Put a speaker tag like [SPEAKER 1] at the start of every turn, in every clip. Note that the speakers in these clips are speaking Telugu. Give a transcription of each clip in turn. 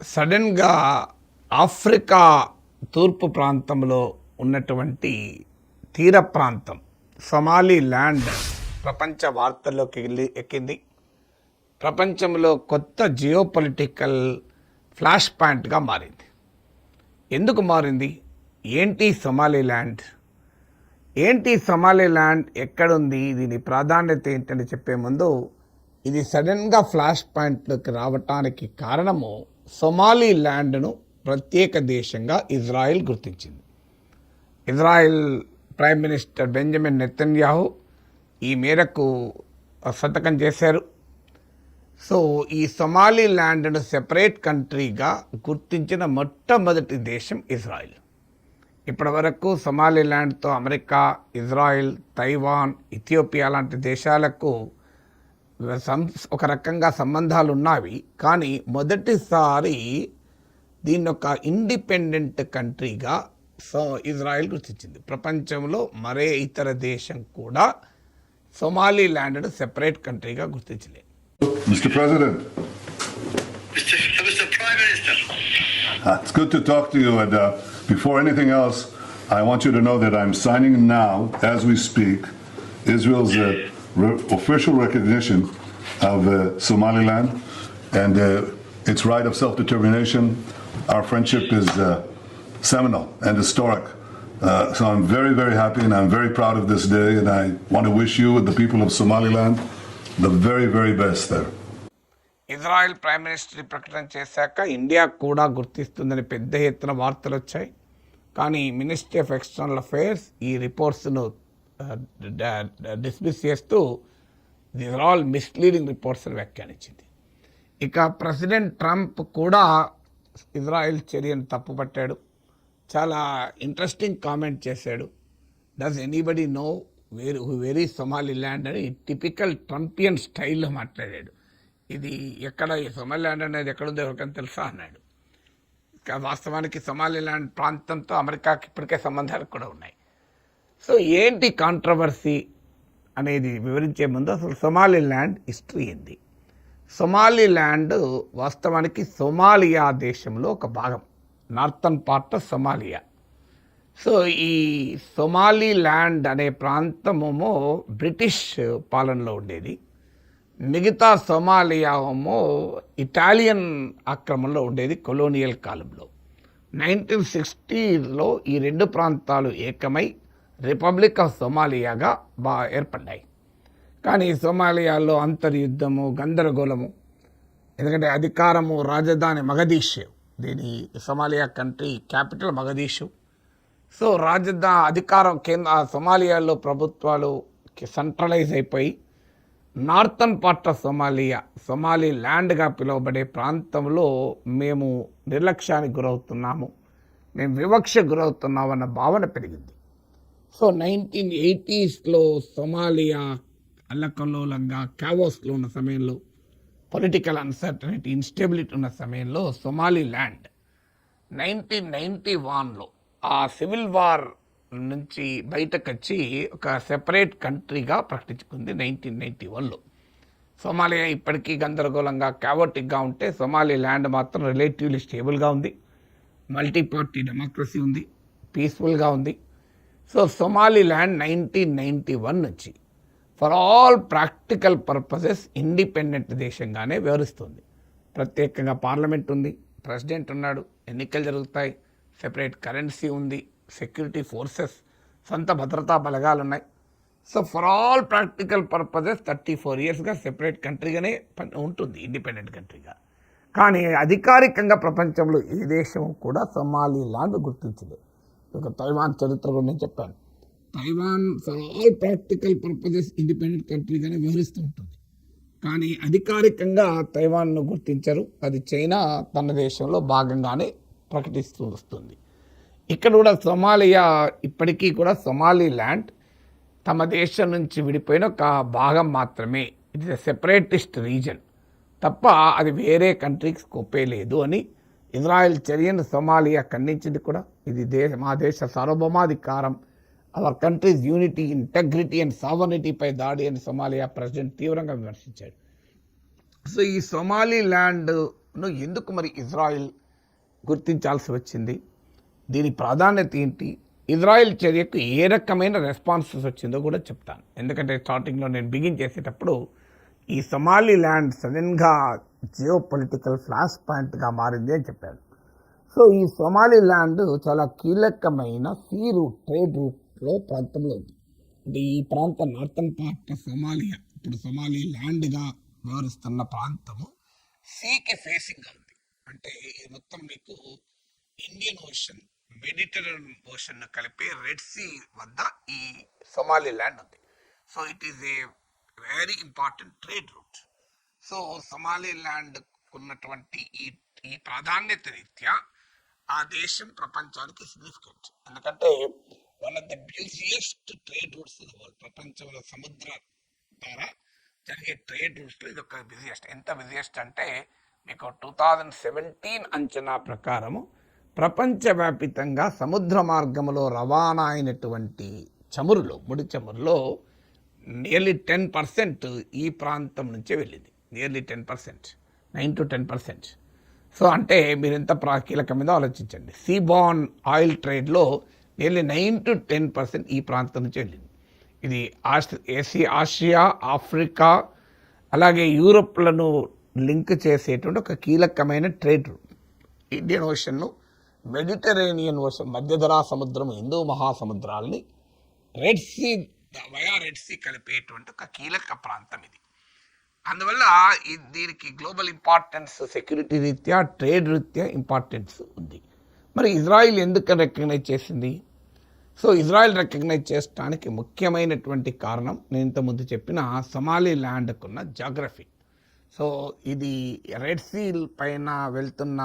[SPEAKER 1] సడన్గా ఆఫ్రికా తూర్పు ప్రాంతంలో ఉన్నటువంటి తీర ప్రాంతం సొమాలి ల్యాండ్ ప్రపంచ వార్తల్లోకి ఎక్కింది. ప్రపంచంలో కొత్త జియోపొలిటికల్ ఫ్లాష్ పాయింట్గా మారింది. ఎందుకు మారింది? ఏంటి సొమాలి ల్యాండ్? ఎక్కడుంది? దీని ప్రాధాన్యత ఏంటని చెప్పే ముందు ఇది సడన్గా ఫ్లాష్ పాయింట్లోకి రావటానికి కారణము సొమాలి ల్యాండ్ను ప్రత్యేక దేశంగా ఇజ్రాయెల్ గుర్తించింది. Israel prime minister Benjamin Netanyahu ఈ మేరకు సంతకం చేశారు. సో ఈ సొమాలి ల్యాండ్ను సెపరేట్ కంట్రీగా గుర్తించిన మొట్టమొదటి దేశం ఇజ్రాయెల్. ఇప్పటి వరకు సొమాలి ల్యాండ్తో అమెరికా, ఇజ్రాయెల్, తైవాన్, ఇథియోపియా లాంటి దేశాలకు ఒక రకంగా సంబంధాలు ఉన్నవి. కానీ మొదటిసారి దీన్ని ఒక ఇండిపెండెంట్ కంట్రీగా ఇజ్రాయెల్ గుర్తించింది. ప్రపంచంలో మరే ఇతర దేశం కూడా సొమాలి ల్యాండ్ను సెపరేట్ కంట్రీగా గుర్తించలేదు.
[SPEAKER 2] Mr. President.
[SPEAKER 3] Mr. Prime Minister.
[SPEAKER 2] It's good to talk to you. And before anything else, I want you to know that I'm signing now, as we speak, Israel's official recognition of Somaliland and its right of self-determination. Our friendship is seminal and historic. So I'm very, very happy and I'm very proud of this day. And I want to wish you and the people of Somaliland the very, very best there.
[SPEAKER 1] Israel prime minister ప్రకటన చేశాక ఇండియా కూడా గుర్తిస్తుందని పెద్ద ఎత్తున వార్తలు వచ్చాయి. కానీ మినిస్ట్రీ ఆఫ్ ఎక్స్టర్నల్ అఫైర్స్ ఈ రిపోర్ట్స్ను డిస్మిస్ చేస్తూ these are all misleading reports అని వ్యాఖ్యానించింది. ఇక ప్రెసిడెంట్ ట్రంప్ కూడా ఇజ్రాయెల్ చర్యను తప్పుపట్టాడు. చాలా ఇంట్రెస్టింగ్ కామెంట్ చేశాడు. Does anybody know very Somaliland అని టిపికల్ ట్రంపియన్ స్టైల్లో మాట్లాడాడు. ఇది ఎక్కడ ఈ సొమాలి ల్యాండ్ అనేది ఎక్కడుందో ఎవరికైనా తెలుసా అన్నాడు. వాస్తవానికి సొమాలి ల్యాండ్ ప్రాంతంతో అమెరికాకి ఇప్పటికే సంబంధాలు కూడా ఉన్నాయి. సో ఏంటి కాంట్రవర్సీ అనేది వివరించే ముందు అసలు సొమాలి ల్యాండ్ హిస్టరీ ఏంది? సొమాలి ల్యాండ్ వాస్తవానికి సొమాలియా దేశంలో ఒక భాగం, northern part of Somalia. So ఈ సొమాలి ల్యాండ్ అనే ప్రాంతమేమో బ్రిటిష్ పాలనలో ఉండేది. మిగతా సొమాలియా ఏమో ఇటాలియన్ ఆక్రమణలో ఉండేది కొలోనియల్ కాలంలో. 1960లో ఈ రెండు ప్రాంతాలు ఏకమై రిపబ్లిక్ ఆఫ్ సొమాలియాగా ఏర్పడ్డాయి. కానీ సొమాలియాలో అంతర్యుద్ధము, గందరగోళము, ఎందుకంటే అధికారము రాజధాని మగదీషు, దీని సొమాలియా కంట్రీ క్యాపిటల్ మగదీషు. సో అధికారం సొమాలియాలో ప్రభుత్వాలు సెంట్రలైజ్ అయిపోయి నార్థన్ పార్ట్ ఆఫ్ సొమాలి ల్యాండ్గా పిలువబడే ప్రాంతంలో మేము నిర్లక్ష్యానికి గురవుతున్నాము, మేము వివక్షకు గురవుతున్నాము అన్న భావన పెరిగింది. సో 1980sలో సొమాలియా అల్లకల్లోలంగా క్యావోస్లో ఉన్న సమయంలో, పొలిటికల్ అన్సర్టనిటీ, ఇన్స్టెబిలిటీ ఉన్న సమయంలో సొమాలి ల్యాండ్ 1991లో ఆ సివిల్ వార్ నుంచి బయటకు వచ్చి ఒక సెపరేట్ కంట్రీగా ప్రకటించుకుంది 1991లో. సొమాలియా ఇప్పటికీ గందరగోళంగా క్యావోటిక్గా ఉంటే సొమాలి ల్యాండ్ మాత్రం రిలేటివ్లీ స్టేబుల్గా ఉంది, మల్టీ పార్టీ డెమోక్రసీ ఉంది, పీస్ఫుల్గా ఉంది. సో సొమాలి ల్యాండ్ 1991 నుంచి for all practical purposes independent దేశంగానే వ్యవహరిస్తుంది. ప్రత్యేకంగా పార్లమెంట్ ఉంది, ప్రెసిడెంట్ ఉన్నాడు, ఎన్నికలు జరుగుతాయి, సెపరేట్ కరెన్సీ ఉంది, సెక్యూరిటీ ఫోర్సెస్, సొంత భద్రతా బలగాలు ఉన్నాయి. So for all practical purposes 34 yearsగా సెపరేట్ కంట్రీగానే ఉంటుంది, ఇండిపెండెంట్ కంట్రీగా. కానీ అధికారికంగా ప్రపంచంలో ఏ దేశం కూడా సొమాలి ల్యాండ్ గుర్తించదు. ఒక తైవాన్ చరిత్ర కూడా నేను చెప్పాను. Taiwan for all practical purposes independent కంట్రీగానే వ్యవహరిస్తూ ఉంటుంది. కానీ అధికారికంగా తైవాన్ను గుర్తించరు. అది చైనా తన దేశంలో భాగంగానే ప్రకటిస్తూ వస్తుంది. ఇక్కడ కూడా సొమాలియా ఇప్పటికీ కూడా సొమాలి ల్యాండ్ తమ దేశం నుంచి విడిపోయిన ఒక భాగం మాత్రమే. It is a separatist reason తప్ప అది వేరే కంట్రీకి స్కోపే లేదు అని ఇజ్రాయెల్ చర్యను సొమాలియా ఖండించింది కూడా. ఇది మా దేశ సార్వభౌమాధికారం, our country's unity, integrity and సావర్నిటీపై దాడి అని సొమాలియా ప్రెసిడెంట్ తీవ్రంగా విమర్శించాడు. సో ఈ సొమాలి ల్యాండ్ ఎందుకు మరి ఇజ్రాయిల్ గుర్తించాల్సి వచ్చింది, దీని ప్రాధాన్యత ఏంటి, ఇజ్రాయిల్ చర్యకు ఏ రకమైన రెస్పాన్సెస్ వచ్చిందో కూడా చెప్తాను. ఎందుకంటే స్టార్టింగ్లో నేను బిగిన్ చేసేటప్పుడు ఈ సొమాలి ల్యాండ్ సడన్గా జియో పొలిటికల్ ఫ్లాష్ పాయింట్గా మారింది అని చెప్పాను. సో ఈ సొమాలి ల్యాండ్ చాలా కీలకమైన సీ రూట్, ట్రేడ్ రూట్లో ప్రాంతంలో ఉంది. అంటే ఈ ప్రాంతం నార్థన్ పార్ట్ సొమాలియా, ఇప్పుడు సొమాలి ల్యాండ్గా వ్యవహరిస్తున్న ప్రాంతము సీకి ఫేసింగ్గా ఉంది. అంటే ఇది మొత్తం మీకు ఇండియన్ ఓషన్, మెడిటరేనియన్ ఓషన్ కలిపే రెడ్ సీ వద్ద ఈ సొమాలి ల్యాండ్ ఉంది. So it is a very important trade route. So Somaliland ఉన్నటువంటి ఈ ప్రాధాన్యత రీత్యా ఆ దేశం ప్రపంచానికి సిగ్నిఫికెంట్. ఎందుకంటే one of the busiest trade routes in the world. ప్రపంచంలో సముద్ర ద్వారా జరిగే ట్రేడ్ రూట్స్లో ఇది ఒక బిజియెస్ట్. ఎంత బిజియెస్ట్ అంటే మీకు 2017 అంచనా ప్రకారము ప్రపంచవ్యాపితంగా సముద్ర మార్గంలో రవాణా అయినటువంటి చమురులో, ముడి చమురులో నియర్లీ 10% ఈ ప్రాంతం నుంచే వెళ్ళింది. Nearly 10%, 9 to 10%. సో అంటే మీరు ఎంత కీలకమైందో ఆలోచించండి. సీబార్న్ ఆయిల్ ట్రేడ్లో నియర్లీ 9 to 10% ఈ ప్రాంతం నుంచి వెళ్ళింది. ఇది ఆసియా, ఆఫ్రికా అలాగే యూరోప్లను లింక్ చేసేటువంటి ఒక కీలకమైన ట్రేడ్ రూట్. ఇండియన్ ఓషన్ను, మెడిటరేనియన్ ఓషన్, మధ్యధరా సముద్రం, హిందూ మహాసముద్రాలని రెడ్ సీ కలిపేటువంటి ఒక కీలక ప్రాంతం ఇది. అందువల్ల దీనికి గ్లోబల్ ఇంపార్టెన్స్, సెక్యూరిటీ రీత్యా, ట్రేడ్ రీత్యా ఇంపార్టెన్స్ ఉంది. మరి ఇజ్రాయిల్ ఎందుకు రికగ్నైజ్ చేసింది? సో ఇజ్రాయిల్ రికగ్నైజ్ చేయడానికి ముఖ్యమైనటువంటి కారణం నేను ఇంతకుముందు చెప్పిన సొమాలి ల్యాండ్కున్న జాగ్రఫీ. సో ఇది రెడ్ సీ పైన వెళ్తున్న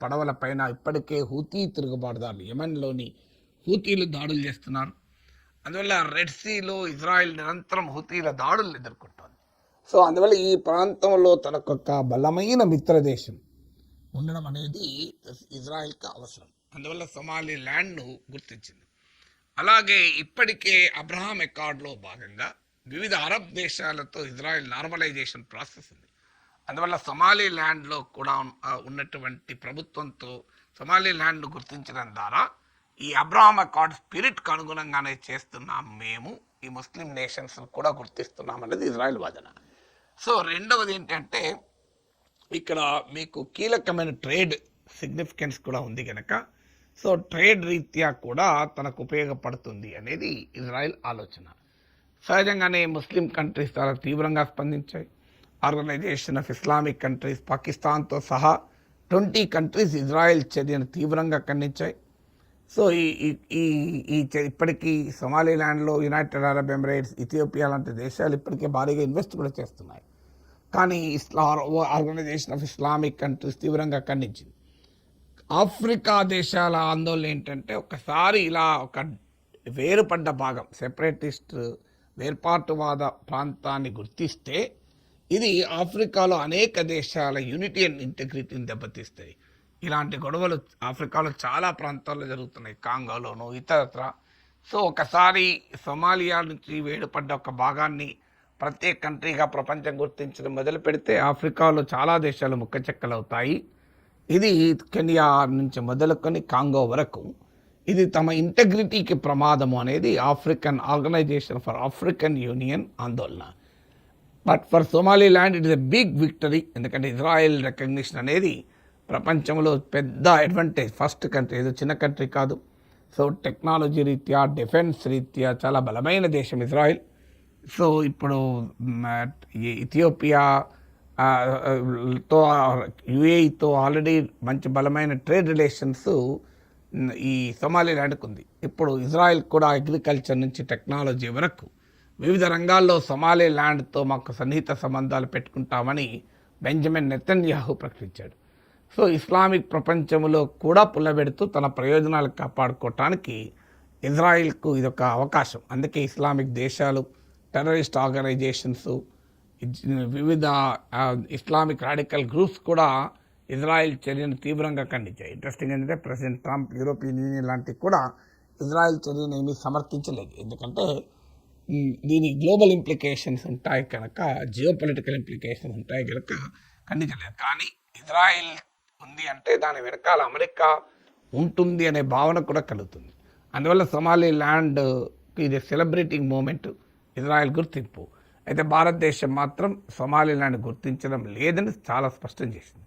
[SPEAKER 1] పడవల పైన ఇప్పటికే హూతీ తిరుగుబాటుదారులు, యెమెన్లోని హూతీలు దాడులు చేస్తున్నారు. అందువల్ల రెడ్ సీలో ఇజ్రాయిల్ నిరంతరం హూతీల దాడులు ఎదుర్కొంటోంది. సో అందువల్ల ఈ ప్రాంతంలో తనకొక బలమైన మిత్రదేశం ఉండడం అనేది ఇజ్రాయిల్కి అవసరం. అందువల్ల సొమాలి ల్యాండ్ను గుర్తించింది. అలాగే ఇప్పటికే అబ్రహాం అకార్డ్లో భాగంగా వివిధ అరబ్ దేశాలతో ఇజ్రాయెల్ నార్మలైజేషన్ ప్రాసెస్ ఉంది. అందువల్ల సొమాలి ల్యాండ్లో కూడా ఉన్నటువంటి ప్రభుత్వంతో సొమాలి ల్యాండ్ను గుర్తించడం ద్వారా ఈ అబ్రహాం అకార్డ్ స్పిరిట్కి అనుగుణంగానే చేస్తున్నాం మేము, ఈ ముస్లిం నేషన్స్ కూడా గుర్తిస్తున్నాం అనేది ఇజ్రాయెల్ వాదన. సో రెండవది ఏంటంటే ఇక్కడ మీకు కీలకమైన ట్రేడ్ సిగ్నిఫికెన్స్ కూడా ఉంది కనుక సో ట్రేడ్ రీత్యా కూడా తనకు ఉపయోగపడుతుంది అనేది ఇజ్రాయెల్ ఆలోచన. సహజంగానే ముస్లిం కంట్రీస్ చాలా తీవ్రంగా స్పందించాయి. ఆర్గనైజేషన్ ఆఫ్ ఇస్లామిక్ కంట్రీస్, పాకిస్తాన్తో సహా 20 కంట్రీస్ ఇజ్రాయెల్ చర్యను తీవ్రంగా ఖండించాయి. సో ఇప్పటికీ సొమాలిలాండ్లో యునైటెడ్ అరబ్ ఎమిరేట్స్, ఇథియోపియా లాంటి దేశాలు ఇప్పటికే భారీగా ఇన్వెస్ట్ కూడా చేస్తున్నాయి. కానీ ఆర్గనైజేషన్ ఆఫ్ ఇస్లామిక్ కంట్రీస్ తీవ్రంగా ఖండించింది. ఆఫ్రికా దేశాల ఆందోళన ఏంటంటే ఒకసారి ఇలా ఒక వేరుపడ్డ భాగం, సెపరేటిస్ట్ వేర్పాటువాద ప్రాంతాన్ని గుర్తిస్తే ఇది ఆఫ్రికాలో అనేక దేశాల యూనిటీ అండ్ ఇంటెగ్రిటీని దెబ్బతీస్తాయి. ఇలాంటి గొడవలు ఆఫ్రికాలో చాలా ప్రాంతాల్లో జరుగుతున్నాయి, కాంగోలోను ఇతరత్ర. సో ఒకసారి సొమాలియా నుంచి వేడుపడ్డ ఒక భాగాన్ని ప్రత్యేక కంట్రీగా ప్రపంచం గుర్తించడం మొదలు పెడితే ఆఫ్రికాలో చాలా దేశాలు ముక్కచెక్కలవుతాయి. ఇది కెన్యా నుంచి మొదలుకొని కాంగో వరకు ఇది తమ ఇంటెగ్రిటీకి ప్రమాదము అనేది African organisation for African union ఆందోళన. But for Somaliland it is a big victory. ఎందుకంటే ఇజ్రాయెల్ రికగ్నిషన్ అనేది ప్రపంచంలో పెద్ద అడ్వాంటేజ్. ఫస్ట్ కంట్రీ, ఏదో చిన్న కంట్రీ కాదు. సో టెక్నాలజీ రీత్యా, డిఫెన్స్ రీత్యా చాలా బలమైన దేశం ఇజ్రాయెల్. సో ఇప్పుడు ఇథియోపియా తో యుఏఈతో ఆల్రెడీ మంచి బలమైన ట్రేడ్ రిలేషన్స్ ఈ సొమాలిలాండ్కి ఉంది. ఇప్పుడు ఇజ్రాయెల్ కూడా అగ్రికల్చర్ నుంచి టెక్నాలజీ వరకు వివిధ రంగాల్లో సొమాలిలాండ్తో మాకు సన్నిహిత సంబంధాలు పెట్టుకుంటామని బెంజమిన్ నెతన్యాహు ప్రకటించాడు. సో ఇస్లామిక్ ప్రపంచంలో కూడా పుల్లబెడుతూ తన ప్రయోజనాలు కాపాడుకోవటానికి ఇజ్రాయిల్కు ఇదొక అవకాశం. అందుకే ఇస్లామిక్ దేశాలు, టెర్రరిస్ట్ ఆర్గనైజేషన్స్, వివిధ ఇస్లామిక్ రాడికల్ గ్రూప్స్ కూడా ఇజ్రాయెల్ చర్యను తీవ్రంగా ఖండించాయి. ఇంట్రెస్టింగ్ ఏంటంటే ప్రెసిడెంట్ ట్రంప్, యూరోపియన్ యూనియన్ లాంటివి కూడా ఇజ్రాయెల్ చర్యను ఏమీ సమర్థించలేదు. ఎందుకంటే దీని గ్లోబల్ ఇంప్లికేషన్స్ ఉంటాయి కనుక, జియో పొలిటికల్ ఇంప్లికేషన్స్ ఉంటాయి కనుక ఖండించలేదు. కానీ ఇజ్రాయిల్ ఉంది అంటే దాని వెనకాల అమెరికా ఉంటుంది అనే భావన కూడా కలుగుతుంది. అందువల్ల సొమాలి ల్యాండ్ ఇది సెలబ్రేటింగ్ మూమెంట్, ఇజ్రాయెల్ గుర్తింపు. అయితే భారతదేశం మాత్రం సొమాలి ల్యాండ్ గుర్తించడం లేదని చాలా స్పష్టం చేసింది.